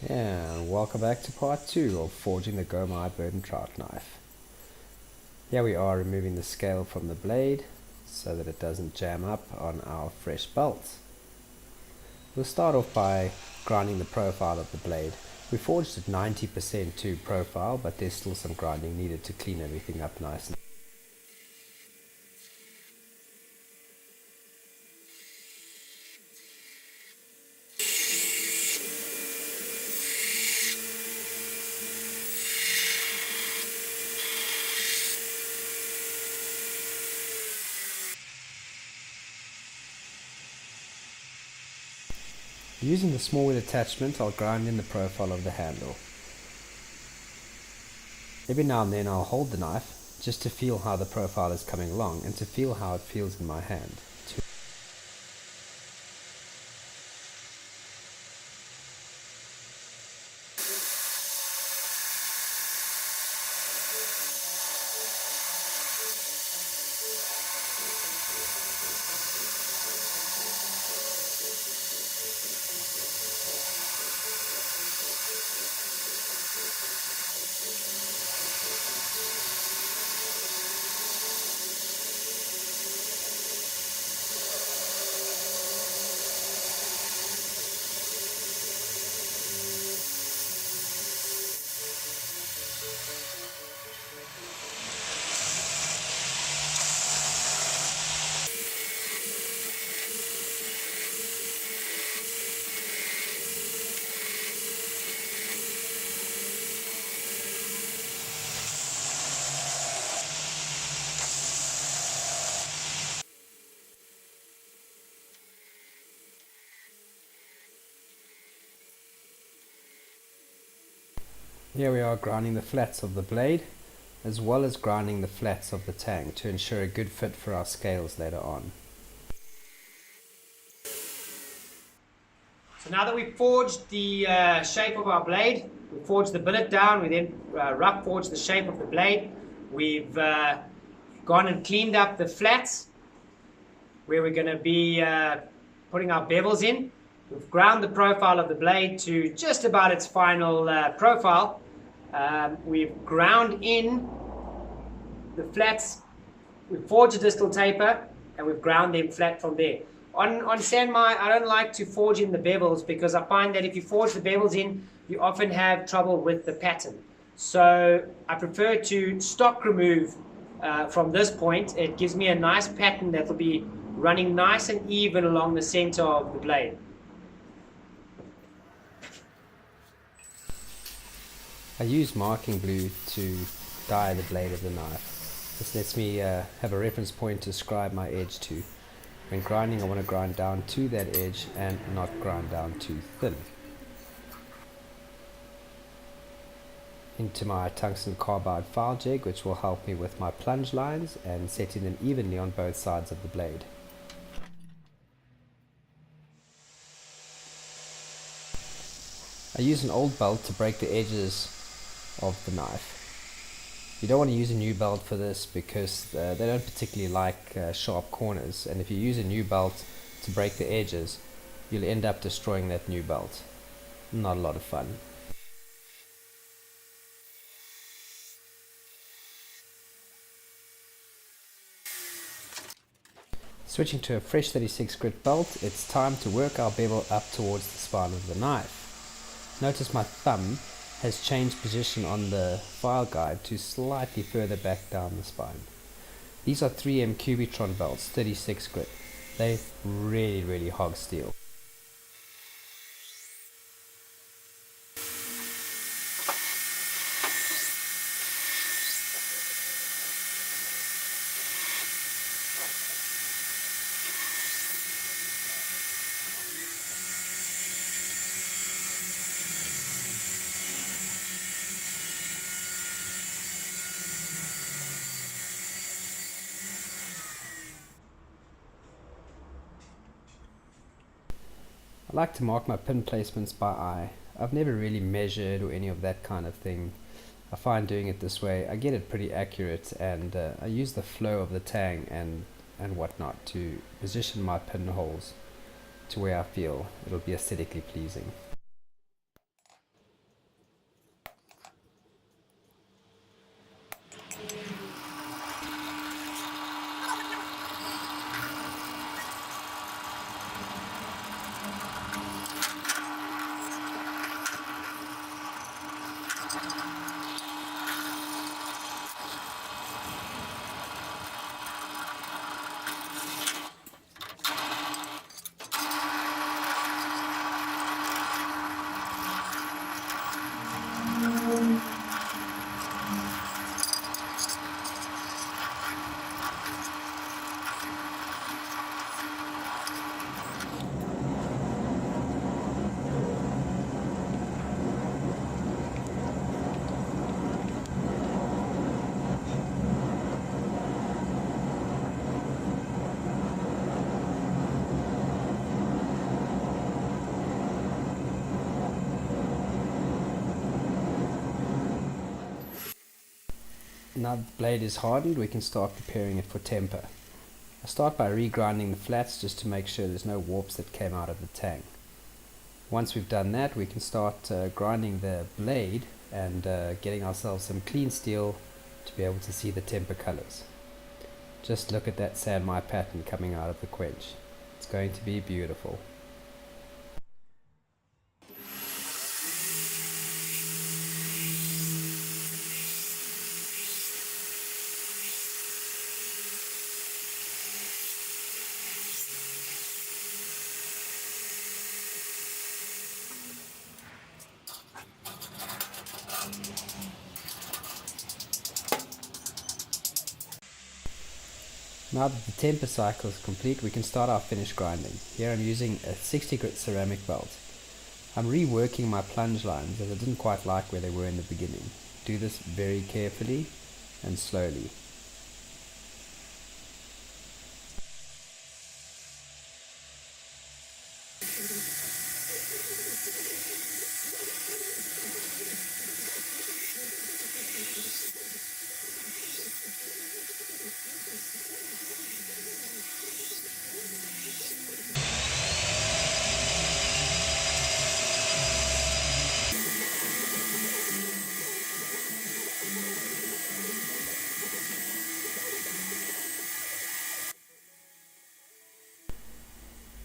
Yeah, and welcome back to part 2 of forging the Gourmet bird and trout knife. Here we are removing the scale from the blade so that it doesn't jam up on our fresh belt. We'll start off by grinding the profile of the blade. We forged at 90% to profile, but there's still some grinding needed to clean everything up nicely. Using the small wheel attachment, I'll grind in the profile of the handle. Every now and then I'll hold the knife just to feel how the profile is coming along and to feel how it feels in my hand. Here we are grinding the flats of the blade as well as grinding the flats of the tang to ensure a good fit for our scales later on. So now that we've forged the shape of our blade, we forged the billet down, we then rough forged the shape of the blade. We've gone and cleaned up the flats where we're going to be putting our bevels in. We've ground the profile of the blade to just about its final profile. We've ground in the flats, we've forged a distal taper, and we've ground them flat from there. On Sanmai, I don't like to forge in the bevels because I find that if you forge the bevels in, you often have trouble with the pattern. So I prefer to stock remove from this point. It gives me a nice pattern that will be running nice and even along the center of the blade. I use marking glue to dye the blade of the knife. This lets me have a reference point to scribe my edge to. When grinding, I want to grind down to that edge and not grind down too thin. Into my tungsten carbide file jig, which will help me with my plunge lines and setting them evenly on both sides of the blade. I use an old belt to break the edges of the knife. You don't want to use a new belt for this because they don't particularly like sharp corners, and if you use a new belt to break the edges, you'll end up destroying that new belt. Not a lot of fun. Switching to a fresh 36 grit belt, it's time to work our bevel up towards the spine of the knife. Notice my thumb has changed position on the file guide to slightly further back down the spine. These are 3M Cubitron belts, 36 grit. They really hog steel. I like to mark my pin placements by eye. I've never really measured or any of that kind of thing. I find doing it this way, I get it pretty accurate, and I use the flow of the tang and whatnot to position my pinholes to where I feel it'll be aesthetically pleasing. Now that the blade is hardened, we can start preparing it for temper. I start by regrinding the flats just to make sure there's no warps that came out of the tang. Once we've done that, we can start grinding the blade and getting ourselves some clean steel to be able to see the temper colors. Just look at that sandmire pattern coming out of the quench. It's going to be beautiful. Now that the temper cycle is complete, we can start our finish grinding. Here I'm using a 60 grit ceramic belt. I'm reworking my plunge lines as I didn't quite like where they were in the beginning. Do this very carefully and slowly.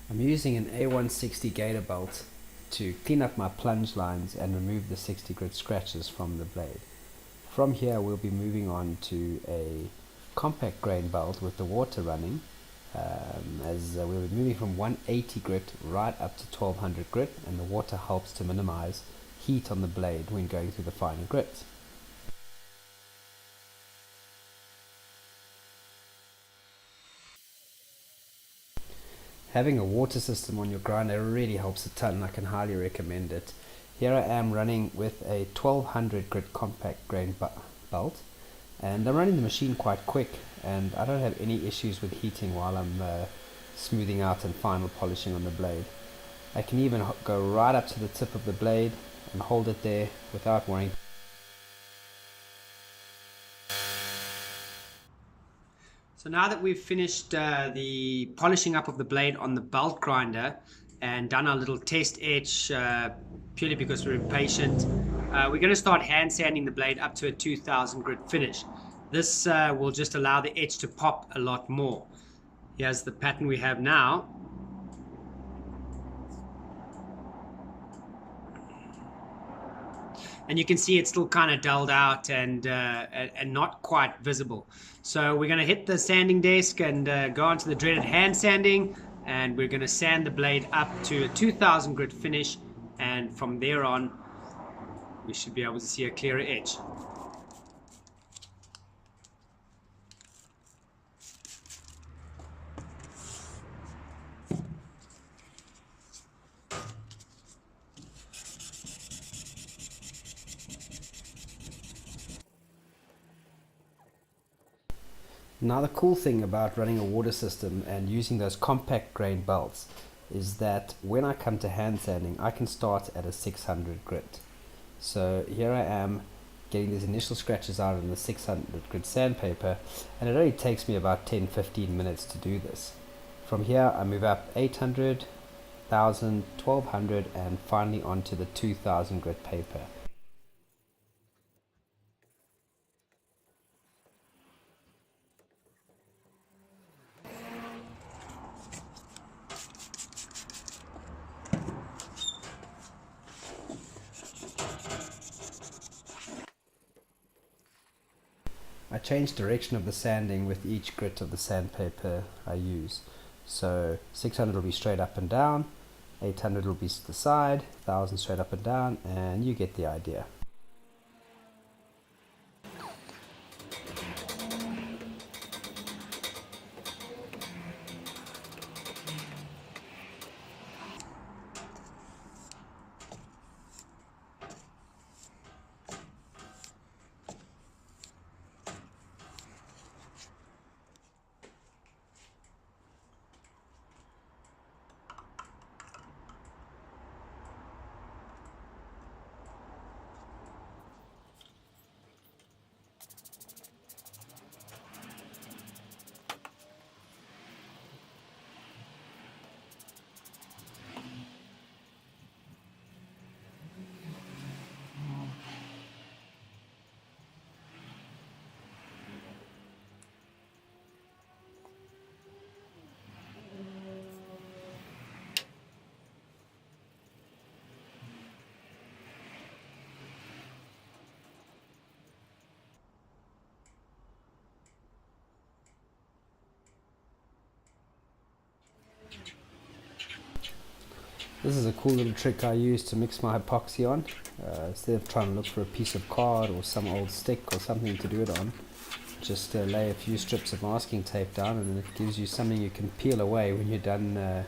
I'm using an A160 gator belt to clean up my plunge lines and remove the 60 grit scratches from the blade. From here we'll be moving on to a compact grain belt with the water running, we'll be moving from 180 grit right up to 1200 grit, and the water helps to minimize heat on the blade when going through the finer grits. Having a water system on your grinder really helps a ton. I can highly recommend it. Here I am running with a 1200 grit compact grain belt, and I'm running the machine quite quick, and I don't have any issues with heating while I'm smoothing out and final polishing on the blade. I can even go right up to the tip of the blade and hold it there without worrying. So now that we've finished the polishing up of the blade on the belt grinder and done our little test etch, purely because we're impatient, we're going to start hand sanding the blade up to a 2000 grit finish. This will just allow the etch to pop a lot more. Here's the pattern we have now. And you can see it's still kind of dulled out and not quite visible. So we're going to hit the sanding desk and go on to the dreaded hand sanding, and we're going to sand the blade up to a 2000 grit finish, and from there on we should be able to see a clearer edge. Now the cool thing about running a water system and using those compact grain belts is that when I come to hand sanding, I can start at a 600 grit. So here I am getting these initial scratches out on the 600 grit sandpaper, and it only takes me about 10-15 minutes to do this. From here I move up 800, 1000, 1200 and finally onto the 2000 grit paper. I change direction of the sanding with each grit of the sandpaper I use. So 600 will be straight up and down, 800 will be to the side, 1000 straight up and down, and you get the idea. This is a cool little trick I use to mix my epoxy on. Instead of trying to look for a piece of card or some old stick or something to do it on, just lay a few strips of masking tape down, and it gives you something you can peel away when you're done.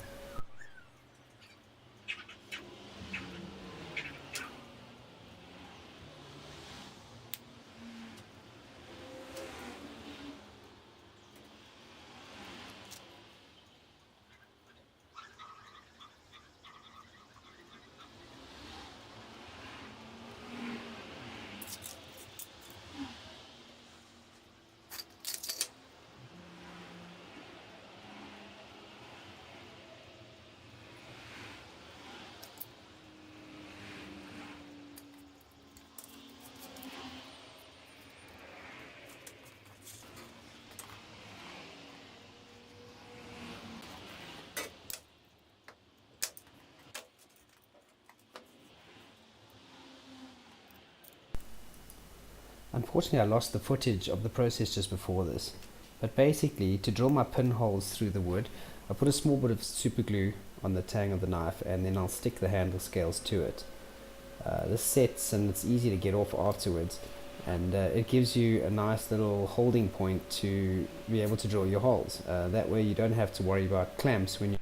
Unfortunately, I lost the footage of the process just before this. But basically, to drill my pinholes through the wood, I put a small bit of super glue on the tang of the knife, and then I'll stick the handle scales to it. This sets, and it's easy to get off afterwards, and it gives you a nice little holding point to be able to drill your holes. That way you don't have to worry about clamps when you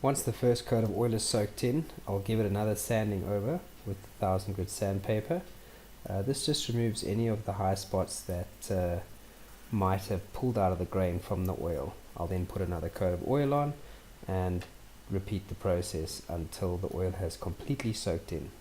Once the first coat of oil is soaked in, I'll give it another sanding over with 1000 grit sandpaper. This just removes any of the high spots that might have pulled out of the grain from the oil. I'll then put another coat of oil on and repeat the process until the oil has completely soaked in.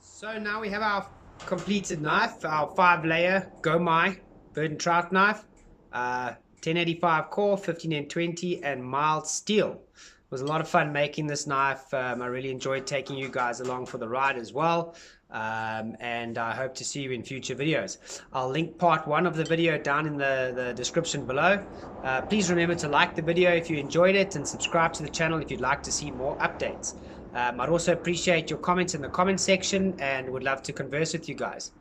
So now we have our completed knife, our 5-layer Gomai bird and trout knife, 1085 core, 15N20, and mild steel. It was a lot of fun making this knife. I really enjoyed taking you guys along for the ride as well. And I hope to see you in future videos. I'll link part 1 of the video down in the description below. Please remember to like the video if you enjoyed it, and subscribe to the channel if you'd like to see more updates. I'd also appreciate your comments in the comment section and would love to converse with you guys.